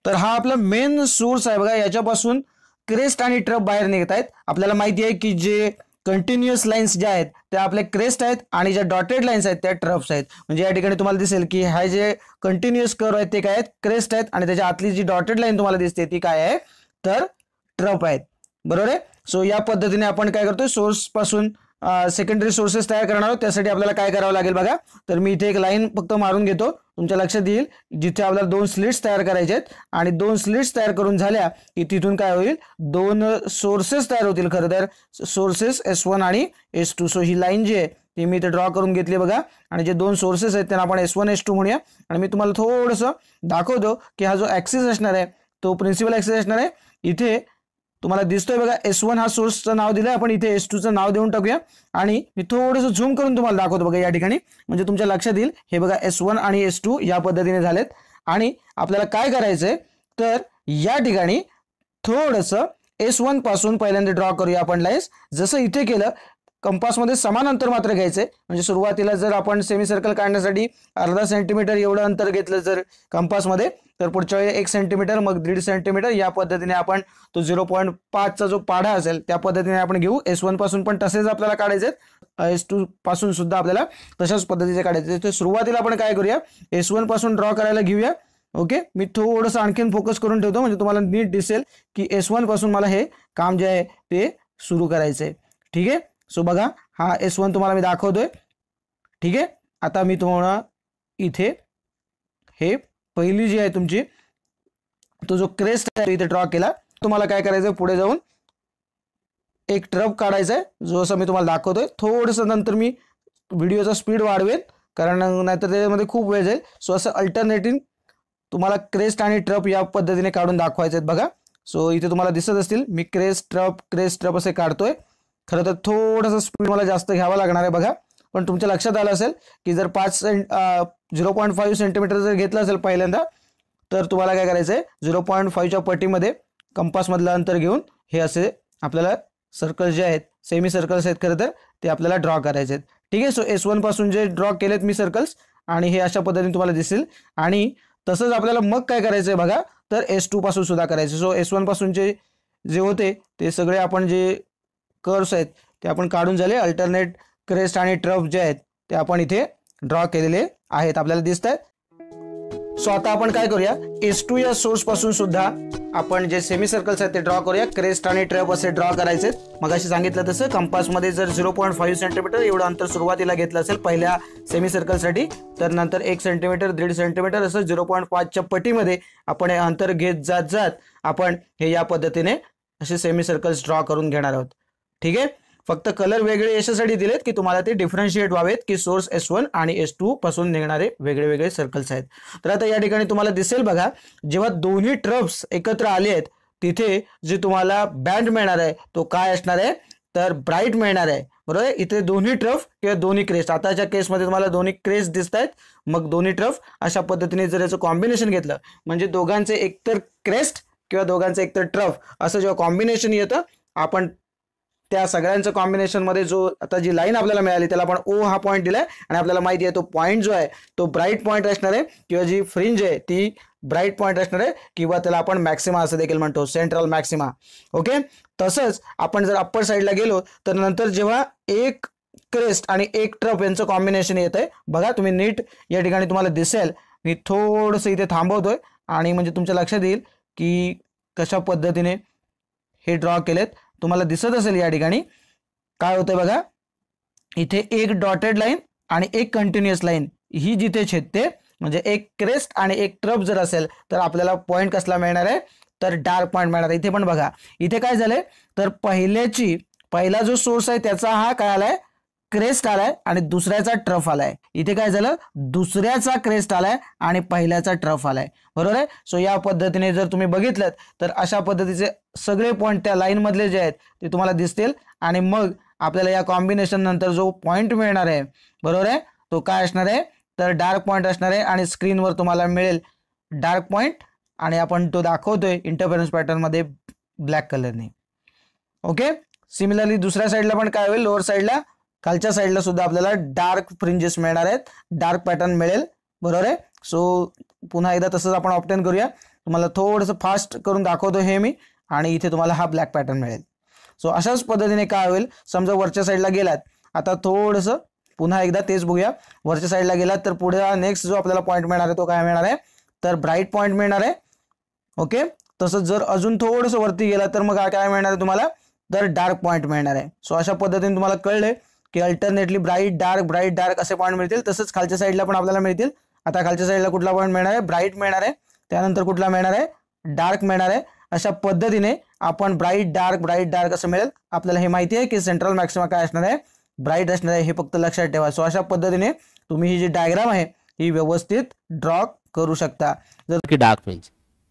तर हा आपला मेन सोर्स आहे बघा, याच्यापासून क्रेस्ट आणि ट्रफ बाहेर निघत आहेत. आपल्याला माहिती आहे की जे कंटिन्युअस लाईन्स ज्या आहेत त्या आपल्या क्रेस्ट आहेत आणि ज्या डॉटेड लाईन्स आहेत त्या ट्रफ्स आहेत. म्हणजे या ठिकाणी तुम्हाला दिसेल की हा जे कंटिन्युअस कर्व आहेत ते काय आहेत, क्रेस्ट आहेत, आणि त्याच्या आतली जी डॉटेड लाईन तुम्हाला दिसते ती काय आहे, तर ट्रफ आहेत. बरोबर आहे. सो या पद्धतीने आपण काय करतोय, सोर्स पासून सेकंडरी सोर्सेस तयार करणार आहोत. त्यासाठी आपल्याला काय करावं लागेल बघा, तर मी इथे एक लाईन फक्त मारून घेतो. तुमच्या लक्षात येईल जिथे आपल्याला 2 स्लिट्स तयार करायचे आहेत, आणि 2 स्लिट्स तयार करून झाल्या की तिथून काय होईल, 2 सोर्सेस तयार होतील. खरं तर सोर्सेस S1 आणि S2. सो ही लाईन जी आहे ती मी इथे ड्रॉ करून घेतली बघा, आणि जे 2 सोर्सेस आहेत त्यांना आपण S1 S2 म्हणूया. आणि मी तुम्हाला थोडंसं दाखवतो की हा जो ऍक्सिस असणार आहे तो प्रिन्सिपल ऍक्सिस असणार आहे. इथे तुम्हाला दिसतोय बघा S1 हा सोर्सचं नाव दिलंय, आपण इथे S2चं नाव देऊन टाकूया. आणि मी थोडंसं झूम करून तुम्हाला दाखवतो बघा या ठिकाणी, म्हणजे तुमच्या लक्षात येईल. हे बघा S1 आणि S2 या पद्धतीने झालेत. आणि आपल्याला काय करायचंय, तर या ठिकाणी थोडंसं S1 पासून पहिल्यांदा ड्रॉ करूया आपण लाईन्स. जसं इथे केलं, कंपासमध्ये समान अंतर मात्र घ्यायचंय. म्हणजे सुरुवातीला जर आपण सेमी सर्कल काढण्यासाठी अर्धा सेंटीमीटर एवढं अंतर घेतलं जर कंपासमध्ये, तर पुढच्या वेळी 1 सेंटीमीटर, मग 1.5 सेंटीमीटर, या पद्धतीने आपण तो 0.5चा जो पाढा असेल त्या पद्धतीने आपण घेऊ. S1 पासून पण तसेच आपल्याला काढायचे, S2 पासून सुद्धा आपल्याला तशाच पद्धतीचे काढायचे. तर सुरुवातीला आपण काय करूया, S1 पासून ड्रॉ करायला घेऊया. ओके, मी थोडंसं आणखीन फोकस करून ठेवतो म्हणजे तुम्हाला नीट दिसेल की S1 पासून मला हे काम जे आहे ते सुरू करायचंय. ठीक आहे. सो बघा, हा S1 तुम्हाला मी दाखवतोय. ठीक आहे. आता मी तुम्हाला इथे हे पहिली जी आहे तुमची तो जो क्रेस्ट आहे इथे ड्रॉ केला. तुम्हाला काय करायचं, पुढे जाऊन एक ट्रफ काढायचा आहे, जो असं मी तुम्हाला दाखवतोय. थोडंसं नंतर मी व्हिडिओचा स्पीड वाढवेल, कारण नाहीतर त्याच्यामध्ये खूप वेळ जाईल. सो असं अल्टरनेटिव्ह तुम्हाला क्रेस्ट आणि ट्रफ या पद्धतीने काढून दाखवायचे आहेत बघा. सो इथे तुम्हाला दिसत असतील मी क्रेस्ट ट्रफ असे काढतोय. खरं तर थोडंसं स्पीड मला जास्त घ्यावा लागणार आहे बघा. पण तुमच्या लक्षात आलं असेल की जर 0.5 सेंटीमीटर जर घेतलं असेल पहिल्यांदा, तर तुम्हाला काय करायचं आहे, 0.5च्या पटीमध्ये कंपासमधलं अंतर घेऊन हे असे आपल्याला सर्कल्स जे आहेत, सेमी सर्कल्स आहेत खरं तर, ते आपल्याला ड्रॉ करायचे आहेत. ठीक आहे. सो S1 पासून जे ड्रॉ केलेत मी सर्कल्स, आणि हे अशा पद्धतीने तुम्हाला दिसेल. आणि तसंच आपल्याला मग काय करायचं आहे बघा, तर S2 पासून सुद्धा करायचं. सो S1 पासूनचे जे होते ते सगळे आपण जे कर्व्स आहेत ते आपण काढून झाले. अल्टरनेट क्रेस्ट आणि ट्रफ जे आहेत ते आपण इथे ड्रॉ केलेले आहेत, आपल्याला दिसत आहेत. सो आता आपण काय करूया, S2 या सोर्स पासून सुद्धा आपण जे सेमी सर्कल्स आहेत ते ड्रॉ करूया. क्रेस्ट आणि ट्रफ असे ड्रॉ करायचे. मग अशी सांगितलं तसं कंपासमध्ये जर 0.5 सेंटीमीटर एवढं अंतर सुरुवातीला घेतलं असेल पहिल्या सेमी सर्कलसाठी, तर नंतर 1 सेंटीमीटर, 1.5 सेंटीमीटर, असं 0.5च्या पटीमध्ये आपण हे अंतर घेत जात आपण हे या पद्धतीने असे सेमी सर्कल्स ड्रॉ करून घेणार आहोत. ठीक आहे. फक्त कलर वेगळे याच्यासाठी दिलेत की तुम्हाला ते डिफरन्शिएट व्हावेत की सोर्स S1 आणि S2 पासून निघणारे वेगळे वेगळे सर्कल्स आहेत. तर आता या ठिकाणी तुम्हाला दिसेल बघा, जेव्हा दोन्ही ट्रफ्स एकत्र आले आहेत तिथे जे तुम्हाला बँड मिळणार आहे तो काय असणार आहे, तर ब्राईट मिळणार आहे. बरोबर आहे. इथे दोन्ही ट्रफ किंवा दोन्ही क्रेस्ट, आताच्या केसमध्ये तुम्हाला दोन्ही क्रेस्ट दिसत आहेत, मग दोन्ही ट्रफ अशा पद्धतीने जर याचं कॉम्बिनेशन घेतलं, म्हणजे दोघांचे एकतर क्रेस्ट किंवा दोघांचे एकतर ट्रफ असं जेव्हा कॉम्बिनेशन येतं, आपण त्या सगळ्यांचं कॉम्बिनेशन मध्ये जो आता जी लाईन आपल्याला मिळाली त्याला आपण O हा पॉईंट दिलाय. आणि आपल्याला माहिती आहे तो पॉईंट जो आहे तो ब्राईट पॉईंट असणार आहे, किंवा जी फ्रिंज आहे ती ब्राईट पॉईंट असणार आहे, किंवा त्याला आपण मॅक्सिमा असं देखील म्हणतो, सेंट्रल मॅक्सिमा. ओके. तसंच आपण जर अप्पर साईडला गेलो तर नंतर जेव्हा एक क्रेस्ट आणि एक ट्रफ यांचं कॉम्बिनेशन येत आहे बघा, तुम्ही नीट या ठिकाणी तुम्हाला दिसेल. मी थोडंसं इथे थांबवतोय आणि म्हणजे तुमच्या लक्षात येईल की कशा पद्धतीने हे ड्रॉ केलेत. तुम्हाला दिसत असेल या ठिकाणी काय होतंय बघा, इथे एक डॉटेड लाईन आणि एक कंटिन्युअस लाईन ही जिथे छेदते, म्हणजे एक क्रेस्ट आणि एक ट्रफ जर असेल तर आपल्याला पॉईंट कसला मिळणार आहे, तर डार्क पॉईंट मिळणार आहे. इथे पण बघा, इथे काय झालंय, तर पहिला जो सोर्स आहे त्याचा हा काय आलाय, क्रेस्ट आलाय, आणि दुसऱ्याचा ट्रफ आलाय. इथे काय झालं, दुसऱ्याचा क्रेस्ट आलाय आणि पहिल्याचा ट्रफ आलाय. बरोबर आहे. सो या पद्धतीने जर तुम्ही बघितलं तर अशा पद्धतीचे सगळे पॉईंट त्या लाईन मधले जे आहेत ते तुम्हाला दिसतील. आणि मग आपल्याला या कॉम्बिनेशन नंतर जो पॉईंट मिळणार आहे, बरोबर आहे, तो काय असणार आहे, तर डार्क पॉईंट असणार आहे. आणि स्क्रीनवर तुम्हाला मिळेल डार्क पॉईंट, आणि आपण तो दाखवतोय इंटरफरन्स पॅटर्न मध्ये ब्लॅक कलरने. ओके. सिमिलरली दुसऱ्या साईडला पण काय होईल, लोअर साईडला खालच्या साईडला सुद्धा आपल्याला डार्क फ्रिंजेस मिळणार आहेत, डार्क पॅटर्न मिळेल. बरोबर आहे. सो पुन्हा एकदा तसंच आपण ऑप्टेन करूया. तुम्हाला थोडंसं फास्ट करून दाखवतो हे मी, आणि इथे तुम्हाला हा ब्लॅक पॅटर्न मिळेल. सो अशाच पद्धतीने काय होईल, समजा वरच्या साईडला गेलात, आता थोडंसं पुन्हा एकदा तेच बघूया. वरच्या साईडला गेलात तर पुढे नेक्स्ट जो आपल्याला पॉईंट मिळणार आहे तो काय मिळणार आहे, तर ब्राईट पॉईंट मिळणार आहे. ओके, तसंच जर अजून थोडंसं वरती गेला तर मग काय मिळणार आहे तुम्हाला, तर डार्क पॉईंट मिळणार आहे. सो अशा पद्धतीने तुम्हाला कळले की अल्टरनेटली ब्राईट डार्क असे पॉईंट मिळतील. तसंच खालच्या साईडला पण आपल्याला मिळतील. आता खालच्या साईडला कुठला पॉईंट मिळणार आहे, ब्राईट मिळणार आहे, त्यानंतर कुठला मिळणार आहे, डार्क मिळणार आहे. अशा पद्धतीने आपण ब्राईट डार्क असं मिळेल. आपल्याला हे माहिती आहे की सेंट्रल मॅक्सिमा काय असणार आहे, ब्राईट असणार आहे, हे फक्त लक्षात ठेवा. सो अशा पद्धतीने तुम्ही ही जी डायग्राम आहे ही व्यवस्थित ड्रॉ करू शकता. जर डार्क फ्रिंज,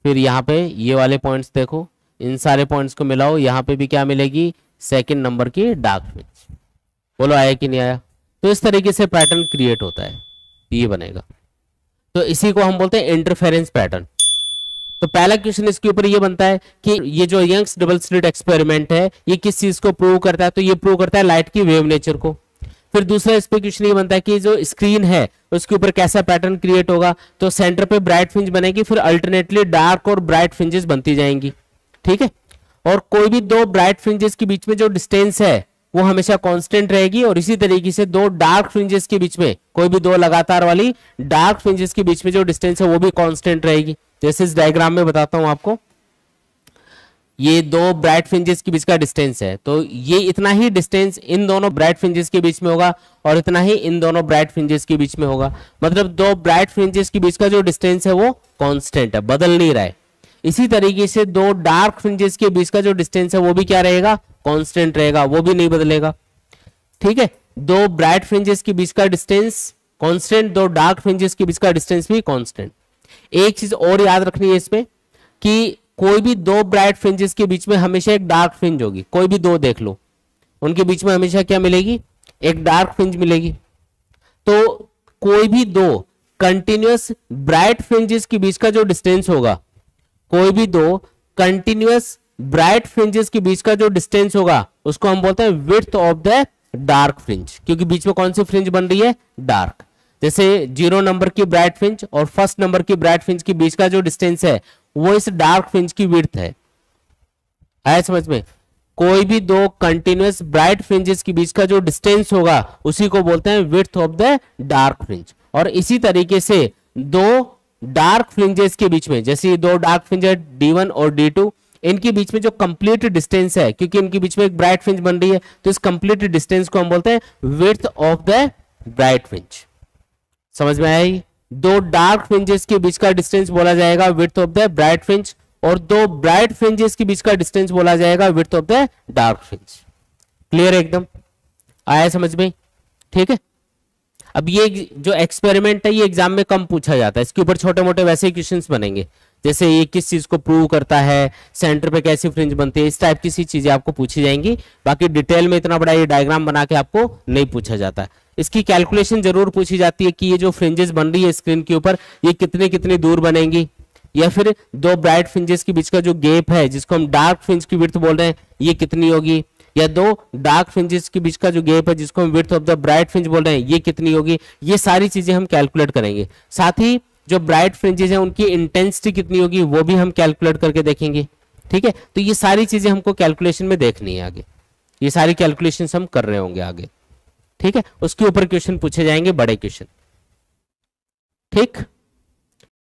फिर यहाँ पे ये वाले पॉइंट्स देखो, इन सारे पॉइंट्स को मिलाओ, यहाँ पे भी क्या मिलेगी, सेकंड नंबर की डार्क फ्रिंज. बोलो आया कि नहीं आया. तो इस तरीके से पैटर्न क्रिएट होता है, ये बनेगा. तो इसी को हम बोलते हैं इंटरफेरेंस पैटर्न. तो पहला क्वेश्चन इसके ऊपर ये बनता है कि ये जो यंग्स डबल स्लिट एक्सपेरिमेंट है ये किस चीज को प्रूव करता है, तो ये प्रूव करता है लाइट की वेव नेचर को. फिर दूसरा इस पे क्वेश्चन ये बनता है कि जो स्क्रीन है उसके ऊपर कैसा पैटर्न क्रिएट होगा, तो सेंटर पे ब्राइट फ्रिंज बनेगी, फिर अल्टरनेटली डार्क और ब्राइट फ्रिंजेस बनती जाएंगी. ठीक है, और कोई भी दो ब्राइट फ्रिंजेस के बीच में जो डिस्टेंस है वो हमेशा कांस्टेंट रहेगी, और इसी तरीके से दो डार्क फ्रिंजेस के बीच में, कोई भी दो लगातार वाली डार्क फ्रिंजेस के बीच में जो डिस्टेंस है वो भी कांस्टेंट रहेगी. जैसे इस डायग्राम में बताता हूं आपको, ये दो ब्राइट फ्रिंजेस के बीच का डिस्टेंस है, तो ये इतना ही डिस्टेंस इन दोनों ब्राइट फ्रिंजेस के बीच में होगा और इतना ही इन दोनों ब्राइट फ्रिंजेस के बीच में होगा. मतलब दो ब्राइट फ्रिंजेस के बीच का जो डिस्टेंस है वो कांस्टेंट है, बदल नहीं रहा है. इसी तरीके से दो डार्क फ्रिंजेस के बीच का जो डिस्टेंस है वो भी क्या रहेगा, कांस्टेंट रहेगा, वो भी नहीं बदलेगा. ठीक है, दो ब्राइट फ्रिंजेस के बीच का डिस्टेंस कांस्टेंट, दो डार्क फ्रिंजेस के बीच का डिस्टेंस भी कांस्टेंट. एक चीज और याद रखनी है इसमें कि कोई भी दो ब्राइट फ्रिंजेस के बीच में हमेशा एक डार्क फ्रिंज होगी. कोई भी दो देख लो, उनके बीच में हमेशा क्या मिलेगी, एक डार्क फ्रिंज मिलेगी. तो कोई भी दो कंटिन्यूअस ब्राइट फ्रिंजेस के बीच का जो डिस्टेंस होगा, कोई भी दो कंटिन्यूअस ब्राइट फ्रिंजेस के बीच का जो डिस्टेंस होगा उसको हम बोलते हैं width of the dark fringe, क्योंकि बीच में कौन सी फ्रिंज बन रही है, डार्क. जैसे 0 नंबर की ब्राइट फ्रिंज और फर्स्ट नंबर की ब्राइट फ्रिंज के बीच का जो डिस्टेंस है वो इस डार्क फ्रिंज की विड्थ है. आया समझ में. कोई भी दो कंटिन्यूअस ब्राइट फ्रिंजेस के बीच का जो डिस्टेंस होगा उसी को बोलते हैं width of the dark fringe. और इसी तरीके से दो डार्क फ्रिंजेस के बीच में, जैसे दो डार्क फ्रिंज है D1 और D2, इनके बीच में जो कंप्लीट डिस्टेंस है, क्योंकि इनके बीच में एक ब्राइट फ्रिंज बन रही है, तो इस कंप्लीट डिस्टेंस को हम बोलते हैं width of the bright fringe. समझ में आएगी. दो डार्क फ्रिंजेस के बीच का डिस्टेंस बोला जाएगा width of the bright fringe, और दो ब्राइट फ्रिंजेस के बीच का डिस्टेंस बोला जाएगा width of the dark fringe. Clear है एकदम, आया समझ में. ठीक है, अब ये जो एक्सपेरिमेंट है ये एग्जाम में कम पूछा जाता है, इसके ऊपर छोटे मोटे वैसे ही क्वेश्चंस बनेंगे, जैसे ये किस चीज को प्रूव करता है, सेंटर पे कैसी फ्रिंज बनती है, इस टाइप की सी चीजें आपको पूछी जाएंगी. बाकी डिटेल में इतना बड़ा ये डायग्राम बना के आपको नहीं पूछा जाता. इसकी कैलकुलेशन जरूर पूछी जाती है कि ये जो फ्रिंजेस बन रही है स्क्रीन के ऊपर ये कितने कितनी दूर बनेंगी, या फिर दो ब्राइट फ्रिंजेस के बीच का जो गैप है जिसको हम डार्क फ्रिंज की विड्थ बोल रहे हैं ये कितनी होगी, या दो डार्क फ्रिंजेस के बीच का जो गैप है जिसको हम width of the bright fringe बोल रहे हैं ये कितनी होगी. ये सारी चीजें हम कैलकुलेट करेंगे. साथ ही जो ब्राइट फ्रिंजेस हैं उनकी इंटेंसिटी कितनी होगी वो भी हम कैलकुलेट करके देखेंगे. ठीक है, तो ये सारी चीजें हमको कैलकुलेशन में देखनी है आगे, ये सारी कैलकुलेशन हम कर रहे होंगे आगे. ठीक है, उसके ऊपर क्वेश्चन पूछे जाएंगे, बड़े क्वेश्चन. ठीक.